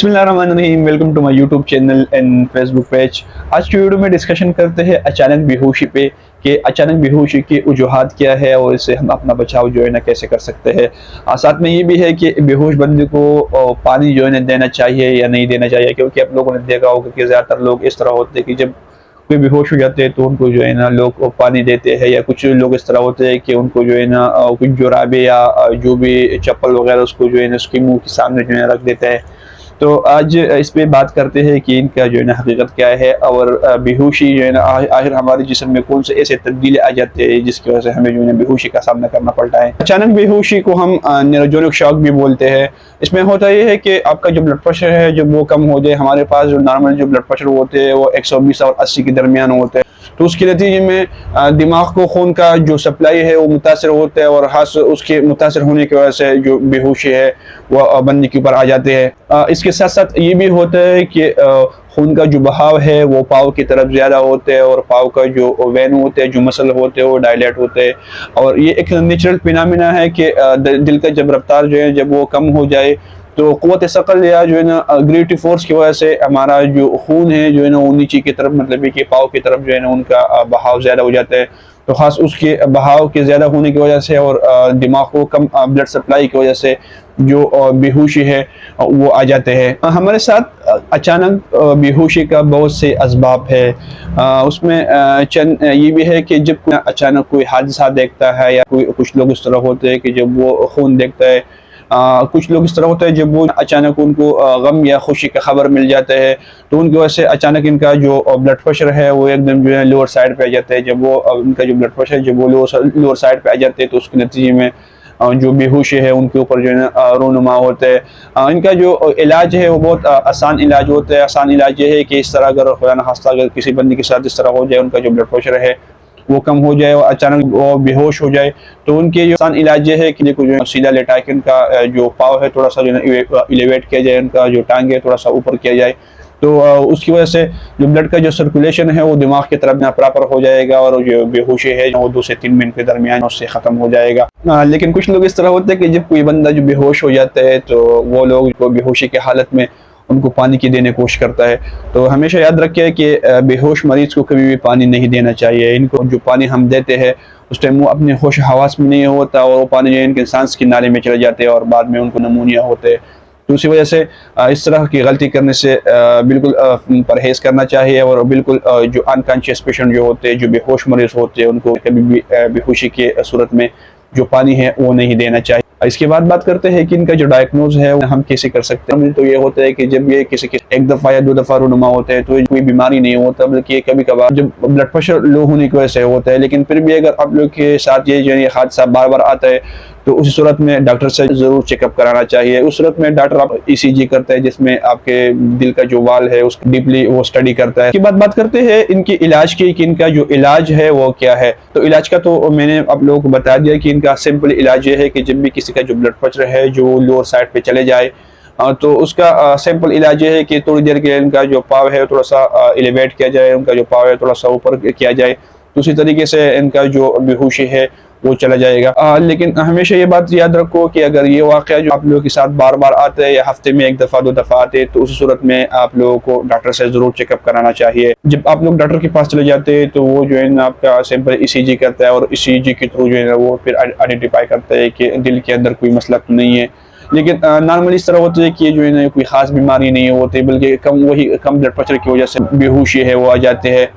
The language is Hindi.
बिस्मिल्लाहिर्रहमानिर्रहीम। Welcome to my YouTube channel and Facebook page. आज की वीडियो में डिस्कशन करते हैं अचानक बेहोशी पे कि अचानक बेहोशी की वजूहात क्या है और इससे हम अपना बचाव जो है ना कैसे कर सकते हैं। साथ में ये भी है कि बेहोश बंदे को पानी जो है ना देना चाहिए या नहीं देना चाहिए, क्योंकि आप लोगों ने देखा होगा कि ज़्यादातर लोग इस तरह होते हैं कि जब कोई बेहोश हो जाते हैं तो उनको जो है ना लोग पानी देते हैं, या कुछ लोग इस तरह होते हैं कि उनको जो है ना कुछ जुराबे या जो भी चप्पल वगैरह उसको जो है ना उसके मुंह के सामने जो है रख देते हैं। तो आज इस पे बात करते हैं कि इनका जो है ना हकीकत क्या है और बेहोशी जो है ना आखिर हमारे जिस्म में कौन से ऐसे तब्दीली आ जाते हैं जिसकी वजह से हमें जो है ना बेहोशी का सामना करना पड़ता है। अचानक बेहोशी को हम न्यूरोजेनिक शॉक भी बोलते हैं। इसमें होता ये है कि आपका जो ब्लड प्रेशर है जब वो कम हो जाए, हमारे पास जो नॉर्मल जो ब्लड प्रेशर होते हैं वो 120 और 80 के दरमियान होते हैं, तो उसके नतीजे में दिमाग को खून का जो सप्लाई है वो मुतासर होता है और खास उसके मुतासर होने की वजह से जो बेहोशी है वो बंदे के ऊपर आ जाते हैं। इसके साथ साथ ये भी होता है कि खून का जो बहाव है वो पाँव की तरफ ज़्यादा होते हैं और पाँव का जो वेन होते हैं, जो मसल होते हैं वो डायलेट होते हैं। और ये एक नेचुरल फिनोमेना है कि दिल का जब रफ्तार जो है जब वो कम हो जाए तो क़ुव्वत सकल या जो है ना ग्रेविटी फोर्स की वजह से हमारा जो खून है जो है ना वो नीचे की तरफ, मतलब कि पाँव की तरफ जो है ना उनका बहाव ज़्यादा हो जाता है। तो ख़ास उसके बहाव के ज़्यादा होने की वजह से और दिमाग को कम ब्लड सप्लाई की वजह से जो बेहोशी है वो आ जाते हैं। हमारे साथ अचानक बेहोशी का बहुत से असबाब है। उसमें चंद ये भी है कि जब अचानक कोई हादसा देखता है या कुछ लोग इस तरह होते हैं कि जब वो खून देखता है, कुछ लोग इस तरह होते हैं जब वो अचानक उनको गम या खुशी का खबर मिल जाता है तो उनकी वजह से अचानक इनका जो ब्लड प्रेशर है वो एकदम जो है लोअर साइड पे आ जाता है। जब वो इनका जो ब्लड प्रेशर जब वो लोअर साइड पे आ जाते हैं तो उसके नतीजे में जो बेहोशी है उनके ऊपर जो है ना रोनुमा होते हैं। इनका जो इलाज है वो बहुत आसान इलाज होता है। आसान इलाज ये है कि इस तरह अगर खुदा न खास्ता अगर किसी बंदे के साथ इस तरह हो जाए, उनका जो ब्लड प्रेशर है वो कम हो जाए और अचानक वो बेहोश हो जाए, तो उनके जो आसान इलाज ये है कि जो सीधा लेटा के उनका जो पाँव है थोड़ा सा जो है इलेवेट किया जाए, उनका जो टांग है थोड़ा सा ऊपर किया जाए, तो उसकी वजह से जो ब्लड का जो सर्कुलेशन है वो दिमाग की तरफ प्रॉपर हो जाएगा और जो बेहोशी है वो 2 से 3 मिनट के दरमियान उससे ख़त्म हो जाएगा। लेकिन कुछ लोग इस तरह होते हैं कि जब कोई बंदा जो बेहोश हो जाता है तो वो लोग को बेहोशी की हालत में उनको पानी की देने की कोशिश करता है। तो हमेशा याद रखें कि बेहोश मरीज को कभी भी पानी नहीं देना चाहिए। इनको जो पानी हम देते हैं उस टाइम वो अपने होश हवास में नहीं होता और वो पानी जो है इनके सांस के नाले में चले जाते हैं और बाद में उनको नमूनिया होते हैं। तो उसी वजह से इस तरह की गलती करने से बिल्कुल परहेज करना चाहिए और बिल्कुल जो अनकॉन्शियस पेशेंट जो होते हैं, जो बेहोश मरीज होते हैं, उनको कभी भी बेहोशी की सूरत में जो पानी है वो नहीं देना चाहिए। इसके बाद बात करते हैं कि इनका जो डायग्नोज है हम कैसे कर सकते हैं। तो ये होता है कि जब ये किसी एक दफ़ा या 2 दफ़ा रोनुमा होता है तो ये कोई बीमारी नहीं होता, बल्कि कभी कभार जब ब्लड प्रेशर लो होने की वजह से होता है। लेकिन फिर भी अगर आप लोग के साथ ये जो है हादसा बार बार आता है तो उस सूरत में डॉक्टर से ज़रूर चेकअप कराना चाहिए। उस सूरत में डॉक्टर आप ECG करता है जिसमें आपके दिल का जो वाल है उसको डीपली वो स्टडी करता है। इसके बाद बात करते हैं इनके इलाज की कि इनका जो इलाज है वो क्या है। तो इलाज का तो मैंने आप लोगों को बता दिया कि इनका सिंपल इलाज ये है कि जब भी किसी का जो ब्लड प्रेशर है जो लोअर साइड पे चले जाए तो उसका सिंपल इलाज ये है कि थोड़ी देर के लिए इनका जो पाँव है थोड़ा सा एलिवेट किया जाए, उनका जो पाँव है थोड़ा सा ऊपर किया जाए, तो उसी तरीके से इनका जो बेहोशी है वो चला जाएगा। लेकिन हमेशा ये बात याद रखो कि अगर ये वाक़या जो आप लोगों के साथ बार बार आता है या हफ्ते में 1 दफ़ा 2 दफ़ा आते हैं तो उस सूरत में आप लोगों को डॉक्टर से ज़रूर चेकअप कराना चाहिए। जब आप लोग डॉक्टर के पास चले जाते हैं तो वो जो है ना आपका सिंपल ECG करता है और ECG के थ्रू जो है ना वो फिर आइडेंटिफाई करता है कि दिल के अंदर कोई मसला तो नहीं है। लेकिन नॉर्मली इस तरह होता है कि जो है ना कोई ख़ास बीमारी नहीं होती, बल्कि कम ब्लड प्रेशर की वजह से बेहोशी है वो आ जाते हैं।